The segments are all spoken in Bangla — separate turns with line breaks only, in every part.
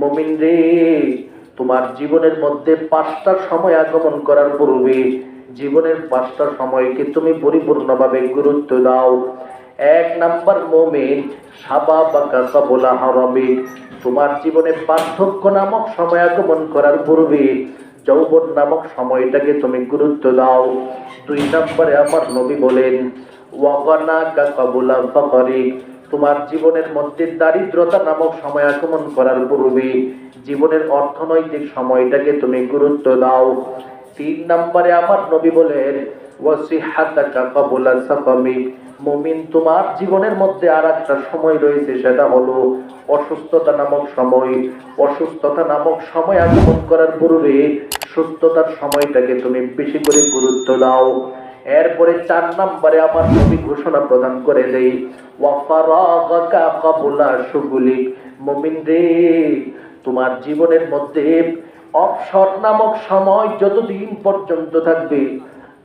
মুমিন রে, তোমার জীবনের মধ্যে 5টা সময় আগমন করার পূর্বে জীবনের 5টা সময়কে তুমি পরিপূর্ণভাবে গুরুত্ব দাও। 1 নাম্বার মুমিন, শাবাবাকা ক্বাবলা হারামিক, তোমার জীবনে বার্ধক্য নামক সময় আগমন করার পূর্বে যৌবন নামক সময়টাকে তুমি গুরুত্ব দাও। 2 নম্বরে আমার নবী বলেন, ওয়াগানাকা ক্বাবলা ফাকরিক, তোমার জীবনের মধ্যে দারিদ্রতা নামক সময় আগমন করার পূর্বে জীবনের অর্থনৈতিক সময়টাকে তুমি গুরুত্ব দাও। 3 নম্বরে আমার নবী বলেন, ওয়াসিহাতাকা ক্বাবলা সাকামিক, মুমিন তোমার জীবনের মধ্যে আর একটা সময় রয়েছে, সেটা হলো অসুস্থতা নামক সময়। অসুস্থতা নামক সময় আগমন করার পূর্বে সুস্থতার সময়টাকে তুমি বেশি করে গুরুত্ব দাও। এরপরে 4 নম্বরে আমার নবী ঘোষণা প্রদান করে দেই, ওয়াফারাগাকা ক্বাবলা শুগুলিক, মুমিন রে, তোমার জীবনের মধ্যে অবসর নামক সময় যতদিন পর্যন্ত থাকবে,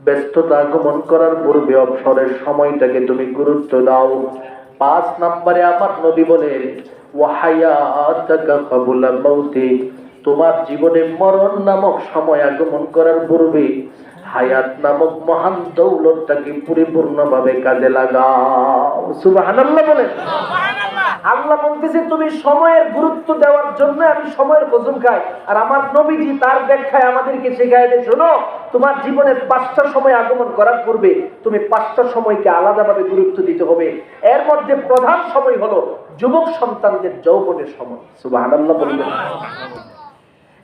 ব্যস্ততা আগমন করার পূর্বে অবসরের সময়টাকে তুমি গুরুত্ব দাও। 5 নম্বরে আমার নবী বলেন, ওয়াহায়াতাকা ক্বাবলা মাউতিক, তোমার জীবনে মরণ নামক সময় আগমন করার পূর্বে হায়াত নামক মহান দৌলতটাকে পরিপূর্ণভাবে কাজে লাগাও। সুবহানাল্লাহ বলেন। আল্লাহ বলতেছে তুমি সময়ের গুরুত্ব দেওয়ার জন্য আমি সময়ের কসম খাই, আর আমার নবীজি তার ব্যাখ্যায় আমাদেরকে শেখায় দেয়, শোনো, তোমার জীবনের 5টা সময় আগমন করার পূর্বে তুমি 5টা সময়কে আলাদাভাবে গুরুত্ব দিতে হবে। এর মধ্যে প্রধান সময় হলো যুবক সন্তানদের যৌবনের সময়। সুবহানাল্লাহ বলবেন।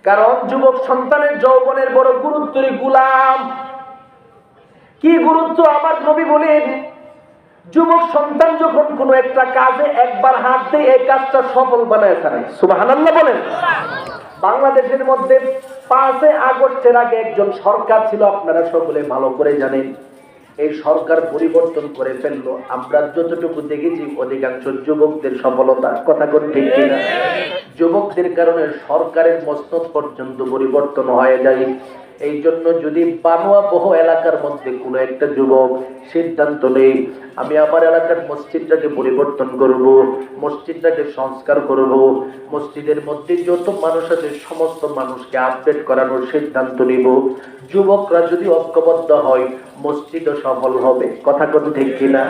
কারণ যুবক সন্তানের যৌবনের বড় গুরুত্ব। গুলাম কি গুরুত্ব আমার নবী বলেন, যুবক সন্তান যখন কোন একটা কাজে একবার হাত দেয়, এই কাজটা সফল বানায় ছাড়ায়। সুবহানাল্লাহ বলেন। বাংলাদেশের মধ্যে 5 আগস্টের আগে একজন সরকার ছিল, আপনারা সকলে ভালো করে জানেন। এই সরকার পরিবর্তন করে ফেললো। আমরা যতটুকু দেখেছি অধিকাংশ যুবকদের সফলতা, কথা কোন ঠিক কিনা? যুবকদের কারণে সরকারের মসনদ পর্যন্ত পরিবর্তন হয়ে যায়। এই জন্য যদি বানোয়া বহু এলাকার মধ্যে কোনো একটা যুবক সিদ্ধান্ত নেই, আমি আমার এলাকার মসজিদটাকে পরিবর্তন করব, মসজিদটাকে সংস্কার করব, মসজিদের মধ্যে যত মানুষ আছে সমস্ত মানুষকে আপডেট করানোর সিদ্ধান্ত নিব, যুবকরা যদি ঐক্যবদ্ধ হয় মসজিদও সফল হবে। কথা কোন ঠিক কিনা?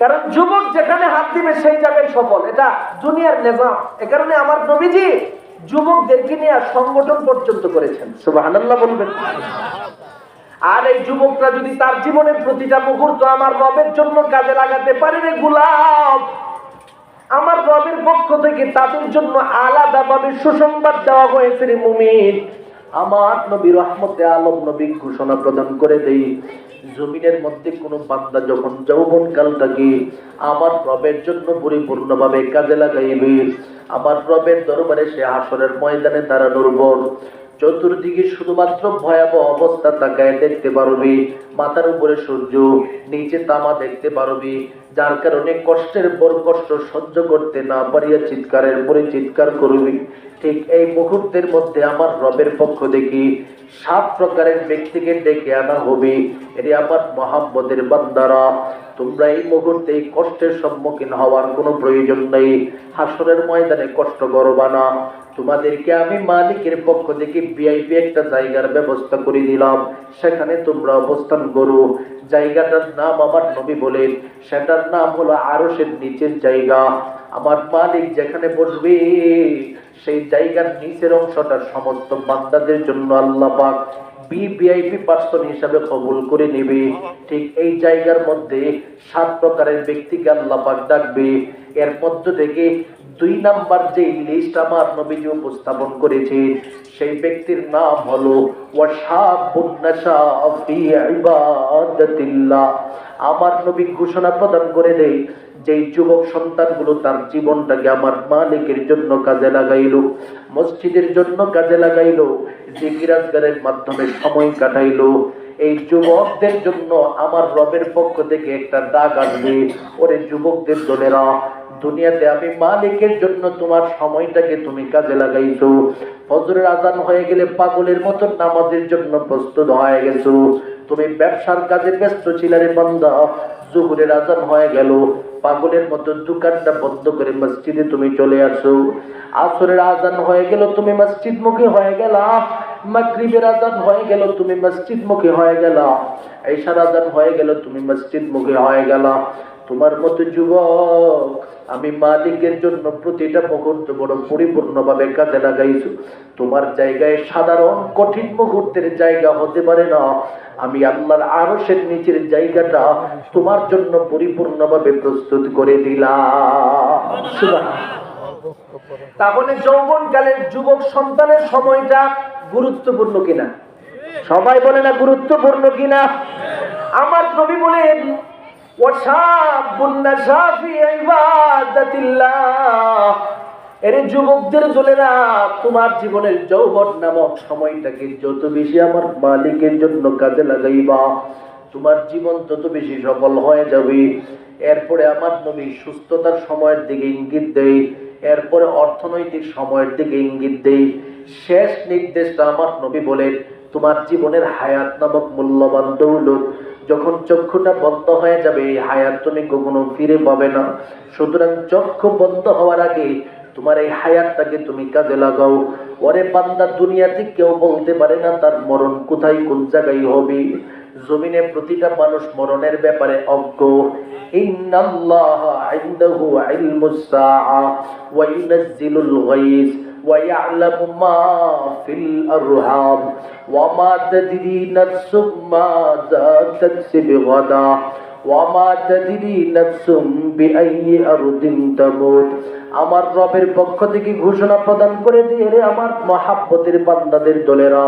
কারণ যুবক যেখানে হাত দিবে সেই জায়গায় সফল, এটা দুনিয়ার নিজাম। এ কারণে আমার নবীজি যুবকদেরকে নিয়ে সংগঠন পর্যন্ত করেছেন। সুবহানাল্লাহ বলবেন। আর এই যুবকরা যদি তার জীবনের প্রতিটা মুহূর্ত আমার রবের জন্য কাজে লাগাতে পারে, রে গোলাম, আমার রবের পক্ষ থেকে তাদের জন্য আলাদাভাবে সুসংবাদ দেওয়া হয়েছে। রে মুমিন, আমার নবী রহমতে আলম নবী ঘোষণা প্রদান করে দেই, জমিনের মধ্যে কোন বান্দা যখন যৌবন কালটাকে আমার রবের জন্য পরিপূর্ণভাবে কাজে লাগাইবে, আমার রবের দরবারে সে হাসরের ময়দানে দাঁড়ানোর পর চতুর্দিকে শুধুমাত্র ভয়াবহ অবস্থা তাকায় দেখতে পারবি। মাথার উপরে সূর্য, নিচে তামা দেখতে পারবি, যার কারণে কষ্টের পর কষ্ট সহ্য করতে না পারিয়া চিৎকারের পরে চিৎকার করবি। ঠিক এই মুহূর্তের মধ্যে আমার রবের পক্ষ দেখি 7 প্রকারের ব্যক্তিকে ডেকে আনা হবে। এটি আমার মহাব্বতের বান্দারা, তোমরা এই মুহূর্তে এই কষ্টের সম্মুখীন হওয়ার কোনো প্রয়োজন নেই। হাসরের ময়দানে কষ্ট করবা না, তোমাদেরকে আমি মালিকের পক্ষ থেকে ভিআইপি একটা জায়গার ব্যবস্থা করে দিলাম, সেখানে তোমরা অবস্থান করো। জায়গাটার নাম আমার নবী বলেন, সেটার নাম হলো আরশের নিচের জায়গা। আমার মালিক যেখানে বসবে সেই জায়গার নিচের অংশটা সমস্ত বান্দাদের জন্য আল্লাহ পাক ভিআইপি পার্সন হিসাবে কবুল করে নেবে। ঠিক এই জায়গার মধ্যে 7 প্রকারের ব্যক্তিকে আল্লাহ পাক ডাকবে। এর মধ্য থেকে 2 নাম্বার যে লিস্ট আমার নবীজি উপস্থাপন করেছে, সেই ব্যক্তির নাম হলো ওয়াশাবুন নাশা ফি ইবাদাতিল্লাহ। আমার নবী ঘোষণা প্রদান করে দেয়, যেই যুবক সন্তানগুলো তার জীবনটাকে আমার মালিকের জন্য কাজে লাগাইলো, মসজিদের জন্য কাজে লাগাইলো, জিকির আজকারের মাধ্যমে সময় কাটাইলো, এই যুবকদের জন্য আমার রবের পক্ষ থেকে একটা ডাক আসবে, ওরে যুবকদের দলেরা, দুনিয়াতে আমি মালিকের জন্য তোমার সময়টাকে তুমি কাজে লাগাইছো, ফজরের আজান হয়ে গেলে পাগলের মতো নামাজের জন্য প্রস্তুত হয়ে গেছো, তুমি ব্যবসার কাজে ব্যস্ত ছিলে রে বান্দা, জোহরের আজান হয়ে গেল, পাগলের মতো দোকানটা বন্ধ করে মসজিদে তুমি চলে আসো। আসরের আজান হয়ে গেল, তুমি মসজিদমুখী হয়ে গেলা। মাগরিবের আজান হয়ে গেল, তুমি মসজিদমুখী হয়ে গেলা। ঈশার আজান হয়ে গেল, তুমি মসজিদমুখী হয়ে গেলা। তোমার মতো যুবক আমি মালিকের জন্য প্রতিটা মুহূর্ত বড় পরিপূর্ণভাবে কাজে লাগাইছো। তোমার জায়গায় সাধারণ কঠিন মুহূর্তের জায়গা হতে পারে না, আমি আল্লাহর আরশের নিচের জায়গাটা তোমার জন্য পরিপূর্ণভাবে প্রস্তুত করে দিলাম। তাহলে যৌবনকালের যুবক সন্তানের সময়টা গুরুত্বপূর্ণ কিনা? সবাই বলে না গুরুত্বপূর্ণ কিনা? আমার নবী বলেন, এরে যুবকদের দলেরা, তোমার জীবনের যৌবন নামক সময়টাকে যত বেশি আমার মালিকের জন্য কাজে লাগাইবা, তোমার জীবন তত বেশি সফল হয়ে যাবে। এরপরে আমার নবী সুস্থতার সময়ের দিকে ইঙ্গিত দেয়, এরপরে অর্থনৈতিক সময়ের দিকে ইঙ্গিত দেয়। শেষ নির্দেশটা আমার নবী বলেন, তোমার জীবনের হায়াত নামক মূল্যবান দৌলত যখন চক্ষুটা বন্ধ হয়ে যাবে, এই হায়াত তুমি কখনো ফিরে পাবে না। সুতরাং চক্ষু বন্ধ হওয়ার আগে তোমার এই হায়াতটাকে তুমি কাজে লাগাও। ওরে বান্দা, দুনিয়াতে কেউ বলতে পারে না তার মরণ কোথায় কোন জায়গায় হবে। জমিনে প্রতিটা মানুষ মরণের ব্যাপারে অজ্ঞ। ইন্নাল্লাহা ইনদাহু ইলমুস সাআ ওয়া ইউনাজ্জিলুল গায়স ওয়া ইয়ালামু মা ফিল আরহাম ওয়া মা তাদরি নাফসুম মাযা তাকসিবু গাদা ওয়া মা তাদরি নাফসুম বিআইয়ি আরদিন তামুত। আমার রবের পক্ষ থেকে ঘোষণা প্রদান করে দিয়ে রে আমার মহাব্বতের বান্দাদের দলেরা,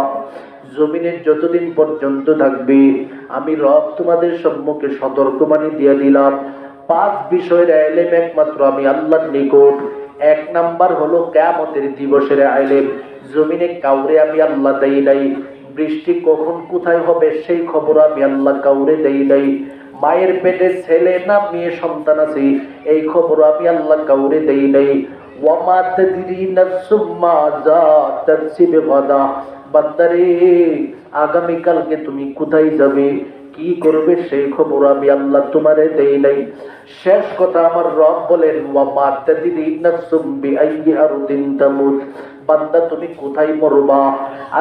জমিনের যতদিন পর্যন্ত থাকবে আমি রব তোমাদের সম্মুখে সতর্কবাণী দিয়ে দিলাম। 5 বিষয়ের ইলম একমাত্র আমি আল্লাহর নিকট। 1 নাম্বার হলো কিয়ামতের দিবসের ইলম। জমিনে কাউরে আমি আল্লাহ দেই নাই। বৃষ্টি কখন কোথায় হবে সেই খবর আমি আল্লাহ কাউরে দেই নাই। মায়ের পেটে ছেলে না মেয়ে সন্তান আছে এই খবর আমি আল্লাহ কাউরে দেই নাই। ওয়া মা তাদরি নাফসুম মাযা তাকসিবু গাদা। বান্দারে, আগামীকালকে তুমি কোথায় যাবে, কি করবে সেই খবর আমি আল্লাহ তোমারে দেই নাই। শেষ কথা আমার রব বলেন, ওয়া মা তাদরি নাফসুম বিআইয়ি আরদিন তামুত। বান্দা, তুমি কোথায় মরবা?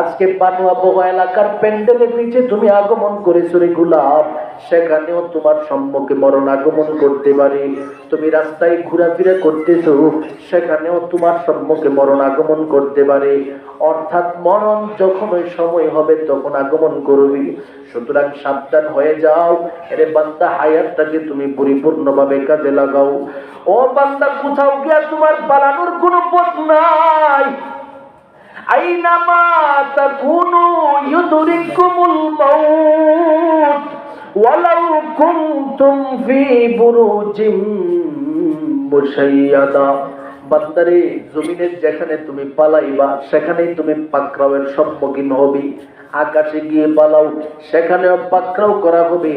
আজকে পানুয়া বহু এলাকার প্যান্ডেলের নিচে তুমি আগমন করেছো রে গোলাপ, সেখানেও তোমার সম্মুখে মরণ আগমন করতে পারে। তুমি রাস্তায় ঘোরাফেরা করতেছো, সেখানেও তোমার সম্মুখে মরণ আগমন করতে পারে। অর্থাৎ মরণ যখন ওই সময় হবে তখন আগমন করবি। সুতরাং সাবধান হয়ে যাও। এরে বান্দা, হায়াতটাকে তুমি পরিপূর্ণভাবে কাজে লাগাও। ও বান্দা, কোথাও গিয়া তোমার পালানোর কোনো পথ নাই। আইনামা তাকুনু ইউদরিকুমুল মাউত ওয়ালাউ কুনতুম ফি বুরুজিম মুশাইয়াদা। বান্দারে, জমিনের যেখানে তুমি পালাইবা সেখানেই তুমি পাকড়াওয়ের সম্মুখীন হবি। আকাশে গিয়ে পালাও, সেখানেও পাকড়াও করা হবে।